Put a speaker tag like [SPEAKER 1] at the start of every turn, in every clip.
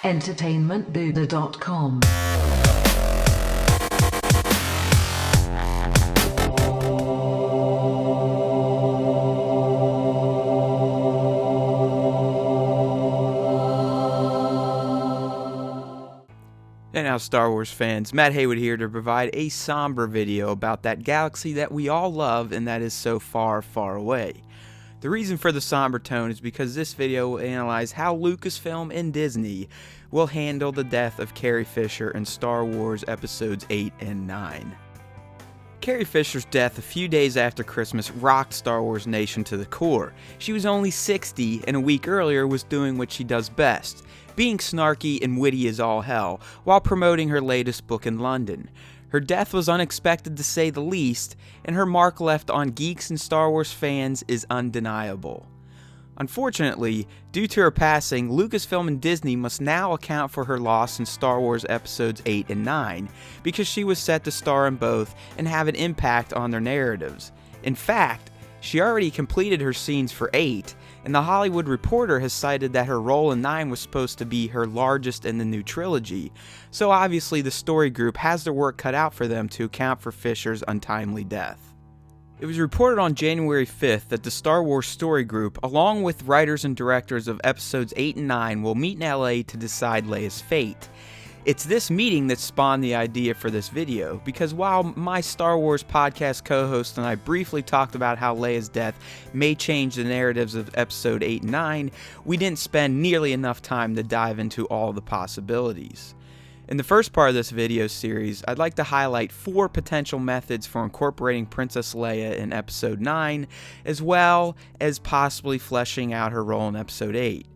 [SPEAKER 1] entertainmentbuddha.com.
[SPEAKER 2] And now, Star Wars fans, Matt Heywood here to provide a somber video about that galaxy that we all love and that is so far, far away. The reason for the somber tone is because this video will analyze how Lucasfilm and Disney will handle the death of Carrie Fisher in Star Wars Episodes VIII and IX. Carrie Fisher's death a few days after Christmas rocked Star Wars Nation to the core. She was only 60 and a week earlier was doing what she does best, being snarky and witty as all hell, while promoting her latest book in London. Her death was unexpected to say the least, and her mark left on geeks and Star Wars fans is undeniable. Unfortunately, due to her passing, Lucasfilm and Disney must now account for her loss in Star Wars Episodes VIII and IX, because she was set to star in both and have an impact on their narratives. In fact, she already completed her scenes for VIII, and The Hollywood Reporter has cited that her role in IX was supposed to be her largest in the new trilogy, so obviously the story group has their work cut out for them to account for Fisher's untimely death. It was reported on January 5th that the Star Wars story group, along with writers and directors of Episodes VIII and IX, will meet in LA to decide Leia's fate. It's this meeting that spawned the idea for this video, because while my Star Wars podcast co-host and I briefly talked about how Leia's death may change the narratives of Episode VIII and IX, we didn't spend nearly enough time to dive into all the possibilities. In the first part of this video series, I'd like to highlight 4 potential methods for incorporating Princess Leia in Episode IX, as well as possibly fleshing out her role in Episode VIII.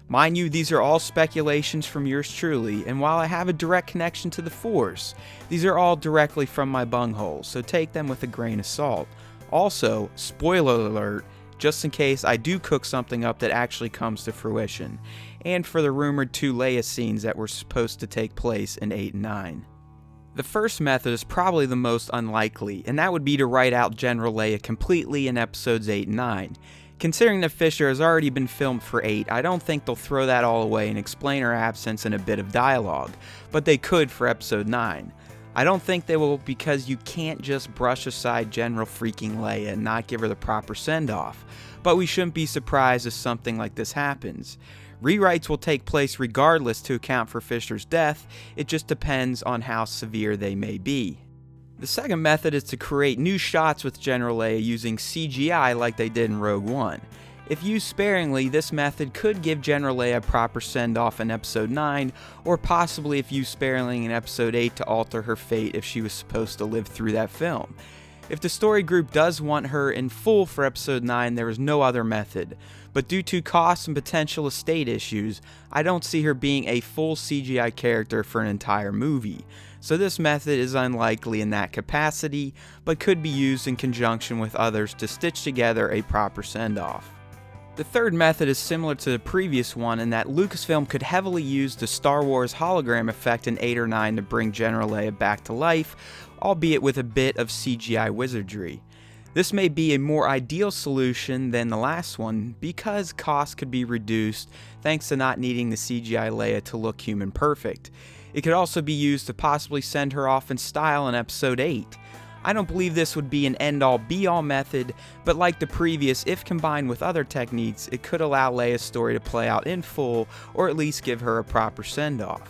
[SPEAKER 2] Mind you, these are all speculations from yours truly, and while I have a direct connection to the Force, these are all directly from my bunghole, so take them with a grain of salt. Also, spoiler alert, just in case I do cook something up that actually comes to fruition, and for the rumored 2 Leia scenes that were supposed to take place in VIII and IX. The first method is probably the most unlikely, and that would be to write out General Leia completely in Episodes VIII and IX. Considering that Fisher has already been filmed for VIII, I don't think they'll throw that all away and explain her absence in a bit of dialogue, but they could for Episode IX. I don't think they will, because you can't just brush aside General freaking Leia and not give her the proper send-off, but we shouldn't be surprised if something like this happens. Rewrites will take place regardless to account for Fisher's death, it just depends on how severe they may be. The second method is to create new shots with General Leia using CGI like they did in Rogue One. If used sparingly, this method could give General Leia a proper send-off in Episode IX, or possibly if used sparingly in Episode VIII to alter her fate if she was supposed to live through that film. If the story group does want her in full for Episode IX, there is no other method, but due to cost and potential estate issues, I don't see her being a full CGI character for an entire movie. So this method is unlikely in that capacity, but could be used in conjunction with others to stitch together a proper send-off. The third method is similar to the previous one in that Lucasfilm could heavily use the Star Wars hologram effect in VIII or IX to bring General Leia back to life, albeit with a bit of CGI wizardry. This may be a more ideal solution than the last one, because costs could be reduced thanks to not needing the CGI Leia to look human perfect. It could also be used to possibly send her off in style in Episode VIII. I don't believe this would be an end-all be-all method, but like the previous, if combined with other techniques, it could allow Leia's story to play out in full, or at least give her a proper send-off.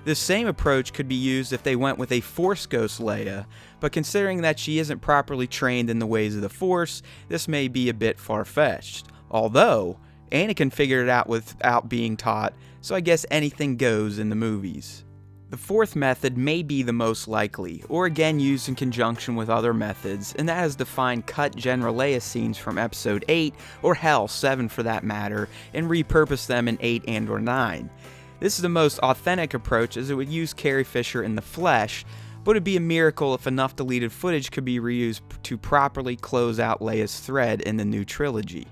[SPEAKER 2] This same approach could be used if they went with a Force Ghost Leia, but considering that she isn't properly trained in the ways of the Force, this may be a bit far-fetched. Although, Anakin figured it out without being taught, so I guess anything goes in the movies. The fourth method may be the most likely, or again used in conjunction with other methods, and that is to find cut General Leia scenes from Episode VIII, or hell, 7 for that matter, and repurpose them in VIII and or IX. This is the most authentic approach, as it would use Carrie Fisher in the flesh, but it would be a miracle if enough deleted footage could be reused to properly close out Leia's thread in the new trilogy.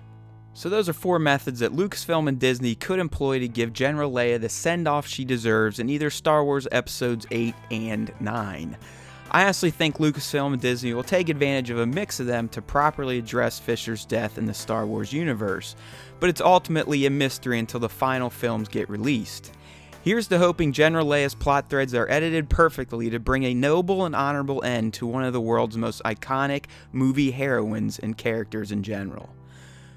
[SPEAKER 2] So those are 4 methods that Lucasfilm and Disney could employ to give General Leia the send-off she deserves in either Star Wars Episodes VIII and IX. I honestly think Lucasfilm and Disney will take advantage of a mix of them to properly address Fisher's death in the Star Wars universe, but it's ultimately a mystery until the final films get released. Here's to hoping General Leia's plot threads are edited perfectly to bring a noble and honorable end to one of the world's most iconic movie heroines and characters in general.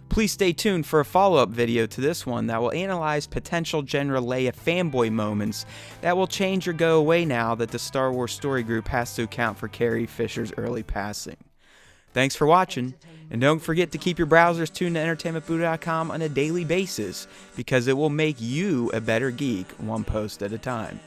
[SPEAKER 2] Please stay tuned for a follow-up video to this one that will analyze potential General Leia fanboy moments that will change or go away now that the Star Wars Story Group has to account for Carrie Fisher's early passing. Thanks for watching, and don't forget to keep your browsers tuned to entertainmentbuddha.com on a daily basis, because it will make you a better geek one post at a time.